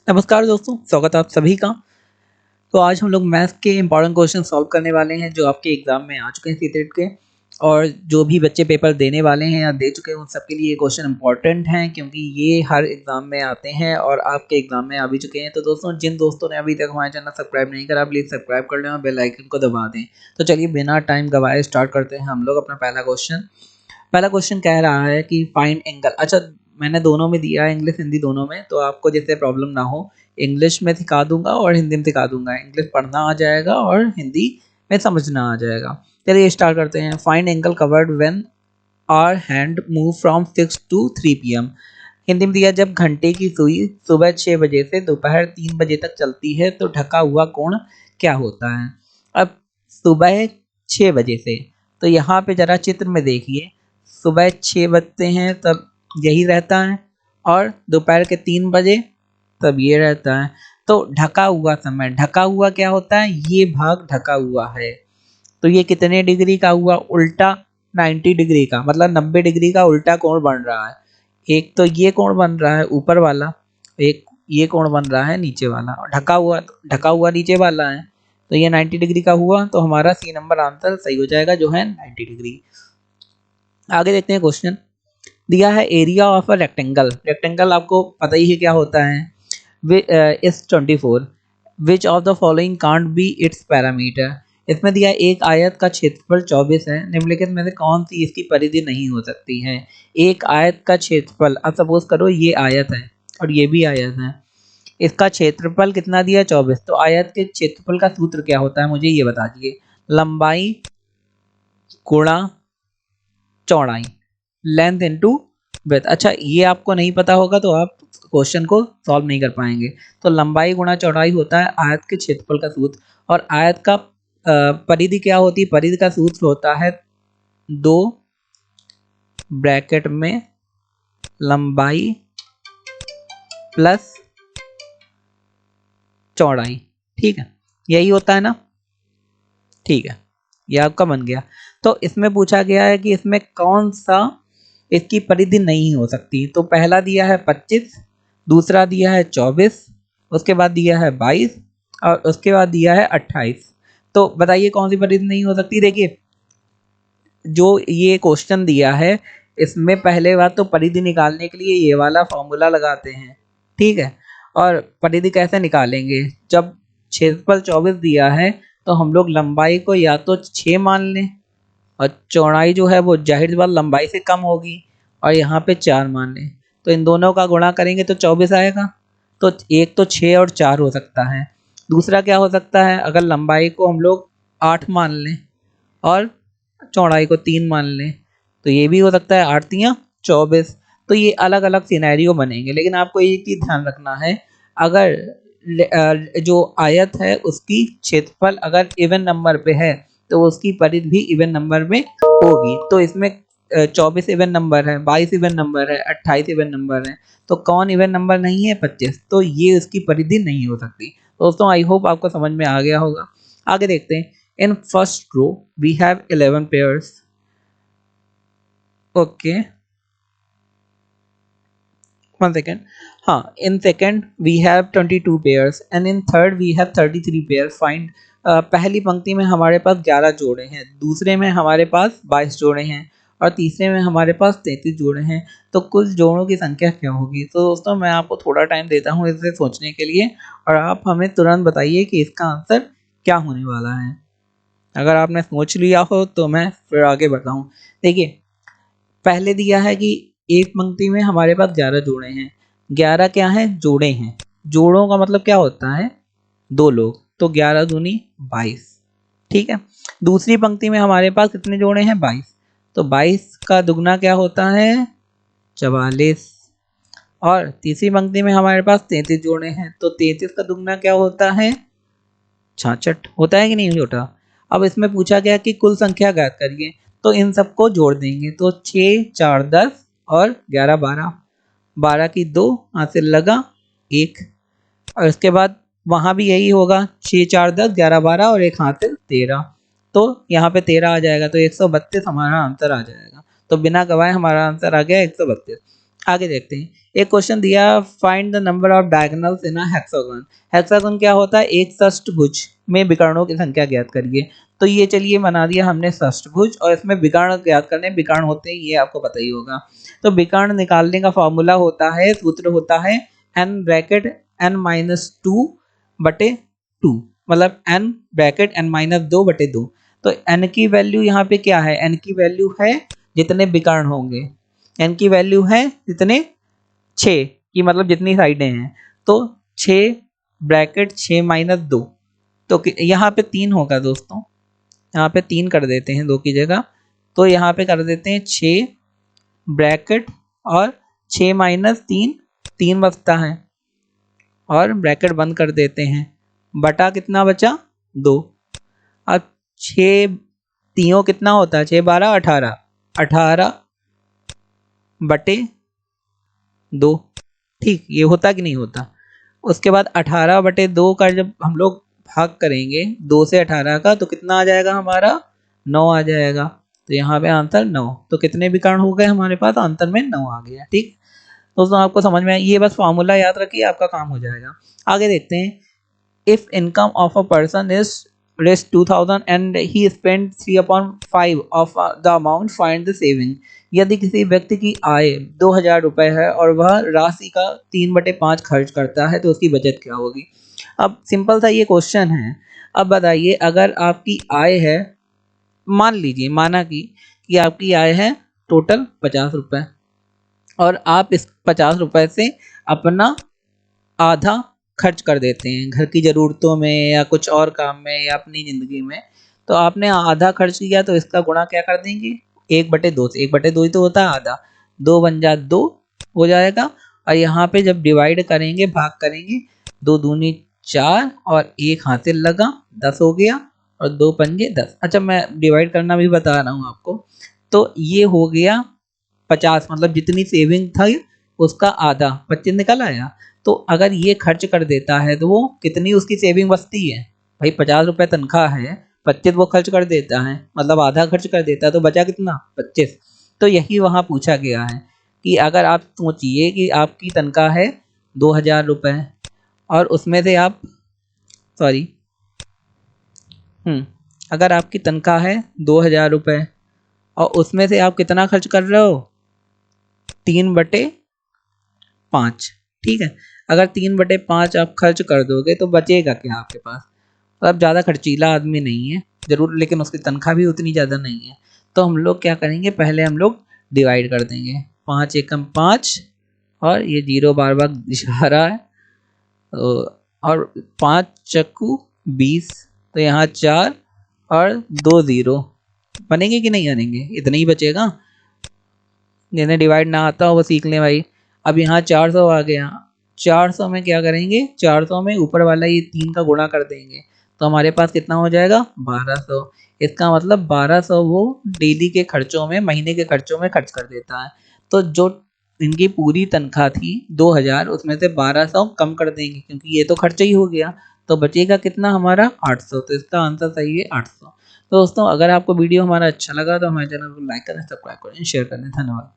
नमस्कार दोस्तों, स्वागत है आप सभी का। तो आज हम लोग मैथ्स के इम्पोर्टेंट क्वेश्चन सॉल्व करने वाले हैं जो आपके एग्जाम में आ चुके हैं सीटेट के। और जो भी बच्चे पेपर देने वाले हैं या दे चुके हैं उन सबके लिए ये क्वेश्चन इम्पोर्टेंट हैं, क्योंकि ये हर एग्जाम में आते हैं और आपके एग्जाम में आ भी चुके हैं। तो दोस्तों, जिन दोस्तों ने अभी तक हमारे चैनल सब्सक्राइब नहीं करा, प्लीज़ सब्सक्राइब कर लें और बेल आइकन को दबा दें। तो चलिए बिना टाइम गवाए स्टार्ट करते हैं हम लोग अपना पहला क्वेश्चन कह रहा है कि फाइंड एंगल। अच्छा, मैंने दोनों में दिया है, इंग्लिश हिंदी दोनों में, तो आपको जिससे प्रॉब्लम ना हो इंग्लिश में सिखा दूंगा और हिंदी में सिखा दूंगा। इंग्लिश पढ़ना आ जाएगा और हिंदी में समझना आ जाएगा। चलिए स्टार्ट करते हैं। Find angle covered when hour hand move from 6 to 3 PM। Hindi में दिया, जब घंटे की सुई सुबह 6 बजे से दोपहर 3 बजे तक चलती है तो ढका हुआ कोण क्या होता है। अब सुबह 6 बजे से, तो यहाँ पे जरा चित्र में देखिए, सुबह 6 बजते हैं तब यही रहता है, और दोपहर के 3 बजे तब ये रहता है। तो ढका हुआ समय, ढका हुआ क्या होता है, ये भाग ढका हुआ है। तो ये कितने डिग्री का हुआ, उल्टा 90 डिग्री का, मतलब 90 डिग्री का उल्टा कोण बन रहा है। एक तो ये कोण बन रहा है ऊपर वाला, एक ये कोण बन रहा है नीचे वाला, और ढका हुआ नीचे वाला है। तो ये 90 डिग्री का हुआ, तो हमारा सी नंबर आंसर सही हो जाएगा, जो है 90 डिग्री। आगे देखते हैं क्वेश्चन। दिया है area of a rectangle. Rectangle आपको पता ही है क्या होता है, इस 24 which of the following can't be it's parameter. इसमें दिया एक आयत का क्षेत्रफल 24 है, निम्नलिखित में से कौन सी इसकी परिधि नहीं हो सकती है। एक आयत का क्षेत्रफल, अब सपोज करो ये आयत है और ये भी आयत है, इसका क्षेत्रफल कितना दिया 24, तो आयत के क्षेत्रफल का सूत्र क्या होता है मुझे ये बता दीजिए। लंबाई गुणा चौड़ाई, लेंथ इनटू विड्थ। अच्छा, ये आपको नहीं पता होगा तो आप क्वेश्चन को सॉल्व नहीं कर पाएंगे। तो लंबाई गुणा चौड़ाई होता है आयत के क्षेत्रफल का सूत्र, और आयत का परिधि क्या होती है, परिधि का सूत्र होता है 2 ब्रैकेट में लंबाई प्लस चौड़ाई। ठीक है, यही होता है ना। ठीक है, ये आपका बन गया। तो इसमें पूछा गया है कि इसमें कौन सा इसकी परिधि नहीं हो सकती। तो पहला दिया है 25, दूसरा दिया है 24, उसके बाद दिया है 22, और उसके बाद दिया है 28। तो बताइए कौन सी परिधि नहीं हो सकती। देखिए, जो ये क्वेश्चन दिया है इसमें पहले बात तो परिधि निकालने के लिए ये वाला फॉर्मूला लगाते हैं। ठीक है, और परिधि कैसे निकालेंगे, जब क्षेत्रफल 24 दिया है तो हम लोग लंबाई को या तो 6 मान लें, और चौड़ाई जो है वो जाहिर सी बात लंबाई से कम होगी, और यहाँ पे 4 मान लें। तो इन दोनों का गुणा करेंगे तो 24 आएगा। तो एक तो 6 और 4 हो सकता है। दूसरा क्या हो सकता है, अगर लंबाई को हम लोग 8 मान लें और चौड़ाई को 3 मान लें, तो ये भी हो सकता है, 8 तियां 24। तो ये अलग अलग सिनेरियो बनेंगे, लेकिन आपको एक चीज़ ध्यान रखना है, अगर जो आयत है उसकी क्षेत्रफल अगर इवन नंबर पे है तो उसकी परिधि भी इवन नंबर में होगी। तो इसमें 24 इवन नंबर है, 22 इवन नंबर है, 28 इवन नंबर है, तो कौन इवन नंबर नहीं है, 25। तो ये उसकी परिधि नहीं हो सकती। दोस्तों, आई होप आपको समझ में आ गया होगा। आगे देखते हैं। In first row we have 11 pairs. Okay, 1 second। हाँ, in second we have 22 pairs and in third we have 33 pairs। Find पहली पंक्ति में हमारे पास 11 जोड़े हैं, दूसरे में हमारे पास 22 जोड़े हैं, और तीसरे में हमारे पास 33 जोड़े हैं। तो कुल जोड़ों की संख्या क्या होगी। तो दोस्तों, मैं आपको थोड़ा टाइम देता हूँ इसे सोचने के लिए, और आप हमें तुरंत बताइए कि इसका आंसर क्या होने वाला है। अगर आपने सोच लिया हो तो मैं फिर आगे बताऊँ। देखिए, पहले दिया है कि एक पंक्ति में हमारे पास 11 जोड़े हैं। 11 क्या है, जोड़े हैं। जोड़ों का मतलब क्या होता है, 2 लोग। तो 11 दूनी 22। ठीक है, दूसरी पंक्ति में हमारे पास कितने जोड़े हैं, 22। तो 22 का दुगना क्या होता है, 44। और तीसरी पंक्ति में हमारे पास 33 जोड़े हैं, तो 33 का दुगना क्या होता है, 66। होता है कि नहीं होता। अब इसमें पूछा गया कि कुल संख्या ज्ञात करिए, तो इन सबको जोड़ देंगे। तो 6 4 10 और 11 12, 12 की 2 हासिल लगा 1, और इसके बाद वहाँ भी यही होगा, 6 4 10 11 12 और 1 हासिल 13। तो यहाँ पे 13 आ जाएगा, तो 132 हमारा आंसर आ जाएगा। तो बिना गवाए हमारा आंसर आ गया 132। आगे देखते हैं। एक क्वेश्चन दिया, find the number of diagonals in a hexagon. Hexagon क्या होता है, एक षष्ठभुज में विकर्णों की संख्या ज्ञात करिए। तो ये चलिए बना दिया हमने षष्ठभुज, और इसमें विकर्ण ज्ञात करने, विकर्ण होते हैं ये आपको पता ही होगा। तो विकर्ण निकालने का फॉर्मूला होता है, सूत्र होता है n bracket n minus two बटे टू, मतलब n ब्रैकेट n माइनस दो बटे दो। तो n की वैल्यू यहाँ पे क्या है, n की वैल्यू है जितने विकर्ण होंगे, n की वैल्यू है जितने 6 की, मतलब जितनी साइडें हैं। तो 6 ब्रैकेट 6 माइनस दो, तो यहाँ पे 3 होगा दोस्तों, यहाँ पे 3 कर देते हैं 2 की जगह। तो यहाँ पे कर देते हैं 6 ब्रैकेट और 6 माइनस 3, 3 बचता है, और ब्रैकेट बंद कर देते हैं, बटा कितना बचा 2। अब 6 तीनों कितना होता है, 6 12 18, 18 बटे 2, ठीक, ये होता कि नहीं होता। उसके बाद 18 बटे 2 का जब हम लोग भाग करेंगे 2 से 18 का, तो कितना आ जाएगा हमारा, 9 आ जाएगा। तो यहाँ पे आंसर 9। तो कितने विकर्ण हो गए हमारे पास, आंसर में 9 आ गया। ठीक दोस्तों, आपको समझ में आया, ये बस फॉर्मूला याद रखिए, आपका काम हो जाएगा। आगे देखते हैं। If income of a person is rupees 2000 and he spent 3/5 of the amount, find the saving। यदि किसी व्यक्ति की आय 2000 रुपये है और वह राशि का 3/5 खर्च करता है, तो उसकी बचत क्या होगी। अब सिंपल सा ये क्वेश्चन है। अब बताइए, अगर आपकी आय है, मान लीजिए, माना कि आपकी आय है टोटल 50 रुपये, और आप इस 50 रुपये से अपना आधा खर्च कर देते हैं घर की ज़रूरतों में या कुछ और काम में या अपनी ज़िंदगी में। तो आपने आधा खर्च किया, तो इसका गुणा क्या कर देंगे, 1/2 से। 1/2 ही तो होता है आधा, 2 बन जा 2 हो जाएगा। और यहाँ पे जब डिवाइड करेंगे, भाग करेंगे, 2 दूनी 4 और 1 हासिल लगा, 10 हो गया, और 2 पंजे 10। अच्छा, मैं डिवाइड करना भी बता रहा हूँ आपको। तो ये हो गया 50, मतलब जितनी सेविंग था उसका आधा, 25 निकल आया। तो अगर ये खर्च कर देता है, तो वो कितनी उसकी सेविंग बचती है, भाई 50 रुपये तनख्वाह है, 25 वो खर्च कर देता है, मतलब आधा खर्च कर देता है, तो बचा कितना, 25। तो यही वहाँ पूछा गया है कि अगर आप सोचिए कि आपकी तनख्वाह है 2000 रुपये, और उसमें से आप, सॉरी, अगर आपकी तनख्वाह है 2000 रुपये, और उसमें से आप कितना खर्च कर रहे हो, 3/5। ठीक है, अगर 3/5 आप खर्च कर दोगे, तो बचेगा क्या आपके पास। मतलब ज़्यादा खर्चीला आदमी नहीं है ज़रूर, लेकिन उसकी तनख्वाह भी उतनी ज़्यादा नहीं है। तो हम लोग क्या करेंगे, पहले हम लोग डिवाइड कर देंगे, 5 एकम 5, और ये 0 बार बार दिखा रहा है, और 5 चक्कू 20, तो यहाँ 4 और 2 0 बनेंगे कि नहीं बनेंगे, इतना ही बचेगा। जिन्हें डिवाइड ना आता हो वो सीख लें भाई। अब यहाँ 400 आ गया, 400 में क्या करेंगे, 400 में ऊपर वाला ये 3 का गुणा कर देंगे, तो हमारे पास कितना हो जाएगा, 1200। इसका मतलब 1200 वो डेली के खर्चों में, महीने के खर्चों में खर्च कर देता है। तो जो इनकी पूरी तनख्वाह थी 2000, उसमें से 1200 कम कर देंगे, क्योंकि ये तो खर्चा ही हो गया। तो बचेगा कितना हमारा, 800। तो इसका आंसर सही है 800। तो दोस्तों, अगर आपको वीडियो हमारा अच्छा लगा, तो हमारे चैनल को लाइक करें, सब्सक्राइब करें, शेयर करें। धन्यवाद।